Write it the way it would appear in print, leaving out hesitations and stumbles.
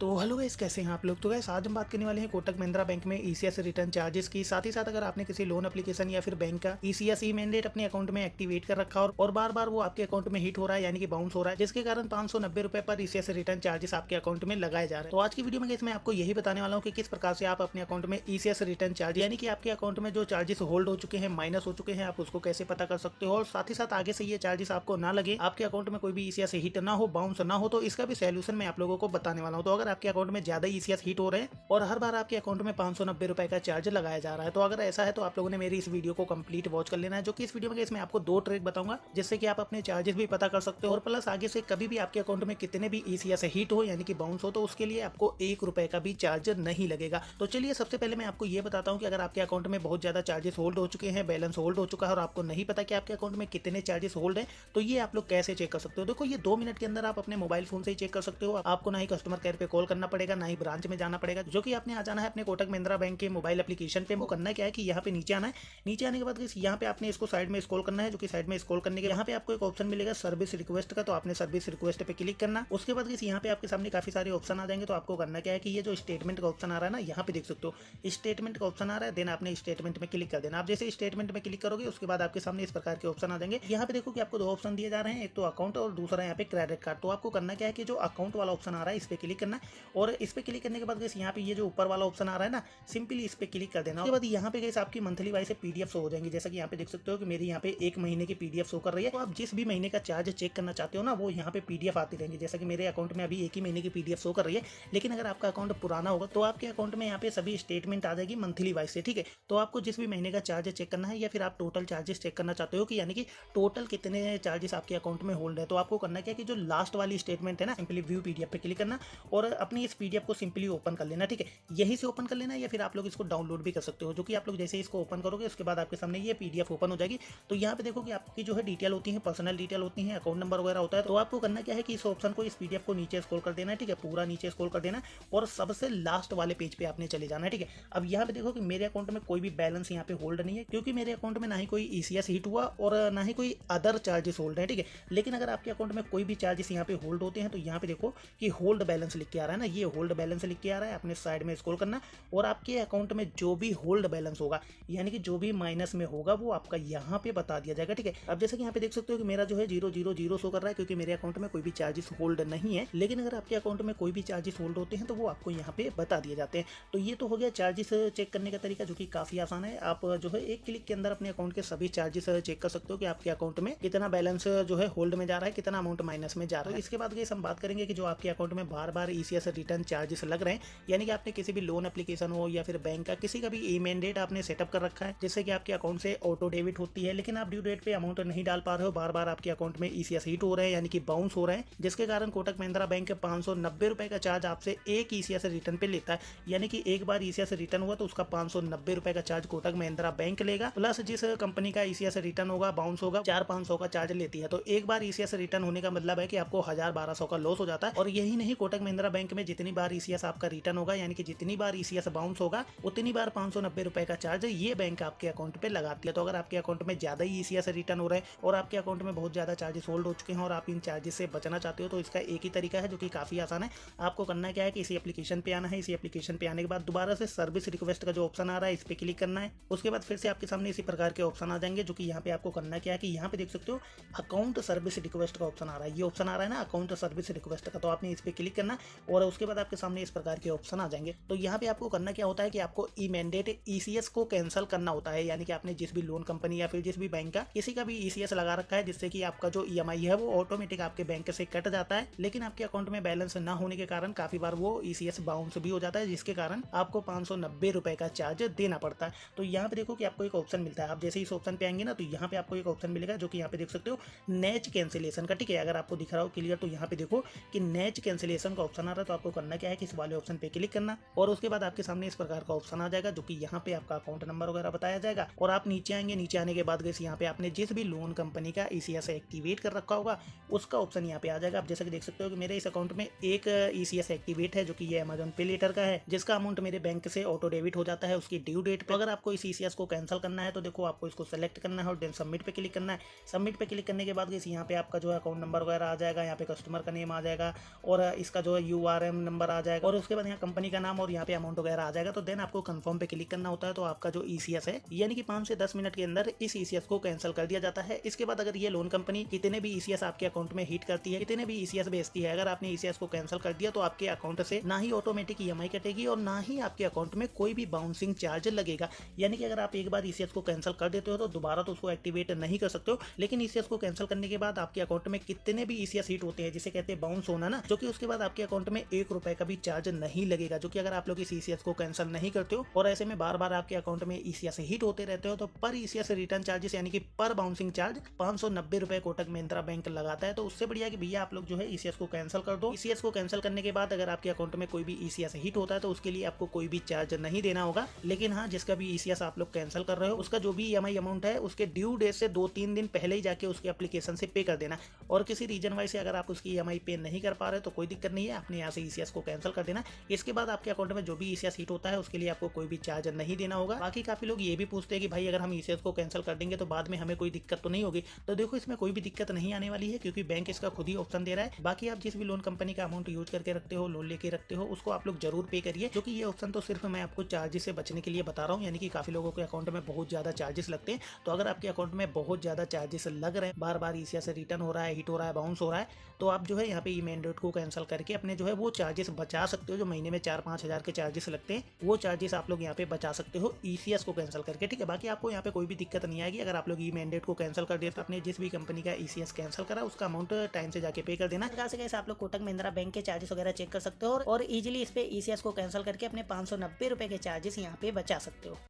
तो hello guys, कैसे हैं आप लोग। तो गाइस आज हम बात करने वाले हैं कोटक महिंद्रा बैंक में ईसीएस रिटर्न चार्जेस की। साथ ही साथ अगर आपने किसी लोन एप्लीकेशन या फिर बैंक का ईसीएस ई मैंडेट अपने अकाउंट में एक्टिवेट कर रखा और बार बार वो आपके अकाउंट में हिट हो रहा है यानी कि बाउंस हो रहा है, जिसके कारण 590 रुपए पर ईसीएस रिटर्न चार्जेस आपके अकाउंट में लगाए जा रहे हैं। तो आज की वीडियो में गाइस मैं आपको यही बताने वाला हूँ कि किस प्रकार से आप अपने अकाउंट में ईसीएस रिटर्न चार्ज यानी कि आपके अकाउंट में जो चार्जेस होल्ड हो चुके हैं, माइनस हो चुके हैं, आप उसको कैसे पता कर सकते हो। और साथ ही साथ आगे से ये चार्जेस आपको ना लगे, आपके अकाउंट में कोई भी ईसीएस हिट ना हो, बाउंस ना हो, तो इसका भी सोल्यूशन मैं आप लोगों को बताने वाला हूँ। तो अगर आपके अकाउंट में ज्यादा ईसीएस हिट हो रहे हैं और हर बार आपके अकाउंट में 590 रुपए का चार्ज लगाया जा रहा है, तो अगर ऐसा है तो आप लोगों ने मेरी इस वीडियो को कंप्लीट वॉच कर लेना है। जो कि इस वीडियो में इसमें आपको 2 ट्रिक बताऊंगा जिससे कि आप अपने चार्जेस भी पता कर सकते हो और प्लस आगे से कभी भी आपके अकाउंट में कितने भी ईसीएस हिट हो यानी कि बाउंस हो, तो उसके लिए आपको 1 रुपए का भी चार्ज नहीं लगेगा। तो चलिए सबसे पहले मैं आपको ये बताता हूँ कि अगर आपके अकाउंट में बहुत ज्यादा चार्जेस होल्ड हो चुके हैं, बैलेंस होल्ड हो चुका है और आपको नहीं पता कि आपके अकाउंट में कितने चार्जेस होल्ड है, तो ये आप लोग कैसे चेक कर सकते हो। देखो, ये 2 मिनट के अंदर आप अपने मोबाइल फोन से ही चेक कर सकते हो। आपको ना ही कस्टमर केयर पे कॉल करना पड़ेगा, ना ही ब्रांच में जाना पड़ेगा। जो कि आपने आ जाना है अपने कोटक महिंद्रा बैंक के मोबाइल एप्लीकेशन पे। वो करना क्या है कि यहाँ पे नीचे आना है। नीचे आने के बाद यहाँ पे आपने इसको साइड में स्क्रॉल करना है। जो कि साइड में स्क्रॉल करने के यहाँ पे आपको एक ऑप्शन मिलेगा सर्विस रिक्वेस्ट का, तो आपने सर्विस रिक्वेस्ट पे क्लिक करना। उसके बाद यहाँ पे आपके सामने काफी सारे ऑप्शन आ जाएंगे। तो आपको करना क्या है कि ये जो स्टेटमेंट का ऑप्शन आ रहा है ना, यहाँ पे देख सकते हो स्टेटमेंट का ऑप्शन आ रहा है। देन आपने स्टेटमेंट में क्लिक कर देना। आप जैसे स्टेटमेंट में क्लिक करोगे उसके बाद आपके सामने इस प्रकार के ऑप्शन आ जाएंगे। यहाँ पे देखो कि आपको 2 ऑप्शन दिए जा रहे हैं, एक तो अकाउंट और दूसरा यहाँ पे क्रेडिट कार्ड। तो आपको करना क्या है कि जो अकाउंट वाला ऑप्शन आ रहा है इस पे क्लिक करना और इस पे क्लिक करने के बाद यहाँ पे ये जो ऊपर वाला ऑप्शन आ रहा है ना, सिंपली इस पे क्लिक कर देना। उसके बाद यहाँ पे गाइस आपकी मंथली वाइज से पीडीएफ शो हो जाएंगे। जैसा कि यहाँ पे देख सकते हो कि मेरी यहाँ पे 1 महीने की पीडीएफ शो कर रही है। तो आप जिस भी महीने का चार्ज चेक करना चाहते हो ना, वो यहाँ पे पीडीएफ आती रहेंगे। जैसा कि मेरे अकाउंट में अभी 1 ही महीने की पीडीएफ शो कर रही है, लेकिन अगर आपका अकाउंट पुराना होगा तो आपके अकाउंट में यहाँ पे सभी स्टेटमेंट आ जाएगी मंथली वाइज से। ठीक है, तो आपको जिस भी महीने का चार्ज चेक करना है या फिर आप टोटल चार्जेस चेक करना चाहते हो कि यानी कि टोटल कितने चार्जेस आपके अकाउंट में होल्ड है, तो आपको करना क्या है कि जो लास्ट वाली स्टेटमेंट है ना, सिंपली व्यू पीडीएफ पे क्लिक करना और अपनी इस पीडीएफ को सिंपली ओपन कर लेना। ठीक है, यहीं से ओपन कर लेना या फिर आप लोग इसको डाउनलोड भी कर सकते हो। जो कि आप लोग जैसे इसको ओपन करोगे उसके बाद आपके सामने ये पीडीएफ ओपन हो जाएगी। तो यहाँ पे देखो कि आपकी जो है डिटेल होती है, पर्सनल डिटेल होती है, अकाउंट नंबर वगैरह होता है। तो आपको करना क्या है कि इस ऑप्शन को, इस पीडीएफ को नीचे स्क्रॉल कर देना है। ठीक है, पूरा नीचे स्क्रॉल कर देना और सबसे लास्ट वाले पेज पे आपने चले जाना है। ठीक है, अब यहाँ पे देखो कि मेरे अकाउंट में कोई भी बैलेंस यहाँ पे होल्ड नहीं है, क्योंकि मेरे अकाउंट में ना ही कोई ईसीएस हिट हुआ और ना ही कोई अदर चार्जेस होल्ड है। ठीक है, लेकिन अगर आपके अकाउंट में कोई भी चार्जेस यहाँ पे होल्ड होते हैं तो यहाँ पे देखो कि होल्ड बैलेंस लिख के आ रहा है ना, ये होल्ड बैलेंस लिख के आ रहा है। अपने साइड में स्क्रॉल करना और आपके अकाउंट में जो भी होल्ड बैलेंस होगा यानी कि जो भी माइनस में होगा वो आपका यहाँ पे बता दिया जाएगा। ठीक है, अब जैसे कि यहाँ पे देख सकते हो कि मेरा जो है 000 शो कर रहा है, क्योंकि मेरे अकाउंट में कोई भी चार्जेस होल्ड नहीं है। लेकिन अगर आपके अकाउंट में कोई भी चार्जेस होल्ड होते हैं तो वो आपको यहाँ पे बता दिए जाते हैं। तो ये तो हो गया चार्जेस चेक करने का तरीका, जो कि काफी आसान है। आप जो है एक क्लिक के अंदर अपने अकाउंट के सभी चार्जेस चेक कर सकते हो कि आपके अकाउंट में कितना बैलेंस जो है होल्ड में जा रहा है, कितना अमाउंट माइनस में जा रहा है। इसके बाद गाइस हम बात करेंगे कि जो आपके अकाउंट में बार बार ईसीएस रिटर्न चार्जेस लग रहे हैं, यानी कि आपने किसी भी लोन एप्लीकेशन हो या फिर बैंक का किसी का भी ई मैंडेट आपने सेटअप कर रखा है, जिससे कि आपके अकाउंट से ऑटो डेबिट होती है, लेकिन आप ड्यू डेट पे अमाउंट नहीं डाल पा रहे हो, बार बार आपके अकाउंट में ईसीएस हिट हो रहे हैं यानी कि बाउंस हो रहे हैं, जिसके कारण कोटक महिंद्रा बैंक 590 रुपए का चार्ज आपसे एक ईसीएस रिटर्न पे लेता है। यानी कि एक बार ईसीएस रिटर्न हुआ तो उसका 590 रुपए का चार्ज कोटक महिंद्रा बैंक लेगा, प्लस जिस कंपनी का ईसीएस रिटर्न होगा, बाउंस होगा, 400-500 का चार्ज लेती है। तो एक बार ईसीएस रिटर्न होने का मतलब है कि आपको 1000-1200 का लॉस हो जाता है। और यही नहीं, कोटक महिंद्रा बैंक में जितनी बार ईसीएस आपका रिटर्न होगा यानी कि जितनी बार ईसीएस बाउंस होगा उतनी बार 590 रुपए का चार्ज ये बैंक आपके अकाउंट पे लगाती है। तो अगर आपके अकाउंट में ज्यादा ही ईसीएस रिटर्न हो रहे हैं और आपके अकाउंट में बहुत ज्यादा चार्जेस होल्ड हो चुके हैं और आप इन चार्जेस से बचना चाहते हो, तो इसका एक ही तरीका है जो कि काफी आसान है। आपको करना क्या है कि इसी एप्लीकेशन पे आना है। इसी एप्लीकेशन पे आने के बाद दोबारा से सर्विस रिक्वेस्ट का जो ऑप्शन आ रहा है इस पे क्लिक करना है। उसके बाद फिर से आपके सामने इसी प्रकार के ऑप्शन आ जाएंगे। जो कि यहाँ पे आपको करना क्या है कि यहाँ पे देख सकते हो अकाउंट सर्विस रिक्वेस्ट का ऑप्शन आ रहा है। ये ऑप्शन आ रहा है ना अकाउंट सर्विस रिक्वेस्ट का, तो आपने इस पे क्लिक करना और उसके बाद आपके सामने इस प्रकार के ऑप्शन आ जाएंगे। तो यहाँ पे आपको करना क्या होता है कि आपको ई मैंडेट ईसीएस को कैंसिल करना होता है, यानी कि आपने जिस भी लोन कंपनी या फिर जिस भी बैंक का किसी का भी ईसीएस लगा रखा है, जिससे कि आपका जो ईएमआई है वो ऑटोमेटिक आपके बैंक से कट जाता है, लेकिन आपके अकाउंट में बैलेंस ना होने के कारण काफी बार वो ईसीएस बाउंस भी हो जाता है, जिसके कारण आपको 590 रुपए का चार्ज देना पड़ता है। तो यहाँ पे देखो कि आपको एक ऑप्शन मिलता है। आप जैसे इस ऑप्शन पे आएंगे ना, तो यहाँ पे आपको एक ऑप्शन मिलेगा जो कि यहाँ पे देख सकते हो नेच कैंसिलेशन का। ठीक है, अगर आपको दिख रहा हो क्लियर, तो यहाँ पे देखो कि नेच कैंसिलेशन का ऑप्शन आ रहा है। तो आपको करना क्या है कि इस वाले ऑप्शन पे क्लिक करना और उसके बाद आपके सामने इस प्रकार का ऑप्शन आ जाएगा, जो कि यहाँ पे आपका अकाउंट नंबर वगैरह बताया जाएगा और आप नीचे आएंगे। नीचे आने के बाद गैस यहाँ पे आपने जिस भी लोन कंपनी का ईसीएस एक्टिवेट कर रखा होगा उसका ऑप्शन यहाँ पे आ जाएगा। आप जैसे कि देख सकते हो कि मेरे इस अकाउंट में एक ईसीएस एक्टिवेट है, जो कि ये अमेजॉन पे लेटर का है, जिसका अमाउंट मेरे बैंक से ऑटो डेबिट हो जाता है उसकी ड्यू डेट पे। अगर आपको इस ईसीएस को कैंसिल करना है तो देखो आपको इसको सेलेक्ट करना है और देन सबमिट पे क्लिक करना है। सबमिट पे क्लिक करने के बाद यहाँ पे आपका जो है अकाउंट नंबर वगैरह आ जाएगा, यहाँ पे कस्टमर का नेम आ जाएगा और इसका जो है URM नंबर आ जाएगा और उसके बाद यहाँ कंपनी का नाम और यहाँ पे अमाउंट वगैरह आ जाएगा। तो देन आपको कंफर्म पे क्लिक करना होता है। तो आपका जो ECS है यानी कि 5 से 10 मिनट के अंदर इस ECS को कैंसिल कर दिया जाता है। इसके बाद अगर ये लोन कंपनी कितने भी ECS आपके अकाउंट में हिट करती है, कितने भी ECS भेजती है, अगर आपने ECS को कैंसिल कर दिया तो आपके अकाउंट से ना ही ऑटोमेटिक EMI कटेगी और ना ही आपके अकाउंट में कोई भी बाउंसिंग चार्ज लगेगा। यानी कि अगर आप एक बार ECS को कैंसिल कर देते हो तो दोबारा तो उसको एक्टिवेट नहीं कर सकते हो, लेकिन ECS को कैंसिल करने के बाद आपके अकाउंट में कितने भी ECS हिट होते हैं, जिसे कहते हैं बाउंस होना ना, जो कि उसके बाद आपके अकाउंट में 1 रुपए का भी चार्ज नहीं लगेगा। जो कि अगर आप लोग इस ECS को कैंसिल नहीं करते हो और ऐसे में बार बार आपके अकाउंट में ECS हिट होते रहते हो तो पर ECS रिटर्न चार्जेस यानी कि पर बाउंसिंग चार्ज 590 रुपए कोटक महिंद्रा बैंक लगाता है। तो उससे बढ़िया कि भैया आप लोग जो है ECS को कैंसिल कर दो। ECS को कैंसिल करने के बाद अगर आपके अकाउंट में कोई भी ECS हिट होता है तो उसके लिए आपको कोई भी चार्ज नहीं देना होगा। लेकिन हाँ, जिसका भी ECS आप लोग कैंसिल कर रहे हो उसका जो भी EMI अमाउंट है उसके ड्यू डेट से 2-3 दिन पहले ही जाके उसके एप्लीकेशन से पे कर देना। और किसी रीजन वाइज से अगर आप उसकी EMI पे नहीं कर पा रहे तो कोई दिक्कत नहीं है, अपने यहाँ से ECS को कैंसिल कर देना। इसके बाद आपके अकाउंट में जो भी ECS हिट होता है उसके लिए आपको कोई भी चार्ज नहीं देना होगा। बाकी काफी लोग ये भी पूछते हैं कि भाई अगर हम ECS को कैंसिल कर देंगे तो बाद में हमें कोई दिक्कत तो नहीं होगी। तो देखो, इसमें कोई भी दिक्कत नहीं आने वाली है क्योंकि बैंक इसका खुद ही ऑप्शन दे रहा है। बाकी आप जिस भी लोन कंपनी का अमाउंट यूज करके रखते हो, लोन लेके रखते हो, उसको आप लोग जरूर पे करिए। जो कि ये ऑप्शन तो सिर्फ मैं आपको चार्जेस से बचने के लिए बता रहा हूँ, यानी कि काफी लोगों के अकाउंट में बहुत ज्यादा चार्जेस लगते हैं। तो अगर आपके अकाउंट में बहुत ज्यादा चार्जेस लग रहे हैं, बार बार ECS रिटर्न हो रहा है, हिट हो रहा है, बाउंस हो रहा है, तो आप जो है यहाँ पे ई मैंडेट को कैंसिल करके अपने जो है वो चार्जेस बचा सकते हो। जो महीने में 4-5 हज़ार के चार्जेस लगते हैं वो चार्जेस आप लोग यहाँ पे बचा सकते हो ECS को कैंसिल करके। ठीक है, बाकी आपको यहाँ पे कोई भी दिक्कत नहीं आएगी। अगर आप लोग ई मैंडेट को कैंसिल कर देते, अपने जिस भी कंपनी का ECS कैंसिल करा उसका अमाउंट टाइम से जाके पे कर देना। से कैसे आप लोग कोटक महिंद्रा बैंक के चार्जेस वगैरह चेक कर सकते हो और इजीली इस पे ECS को कैंसिल करके अपने 590 रुपए के चार्जेस यहाँ पे बचा सकते हो।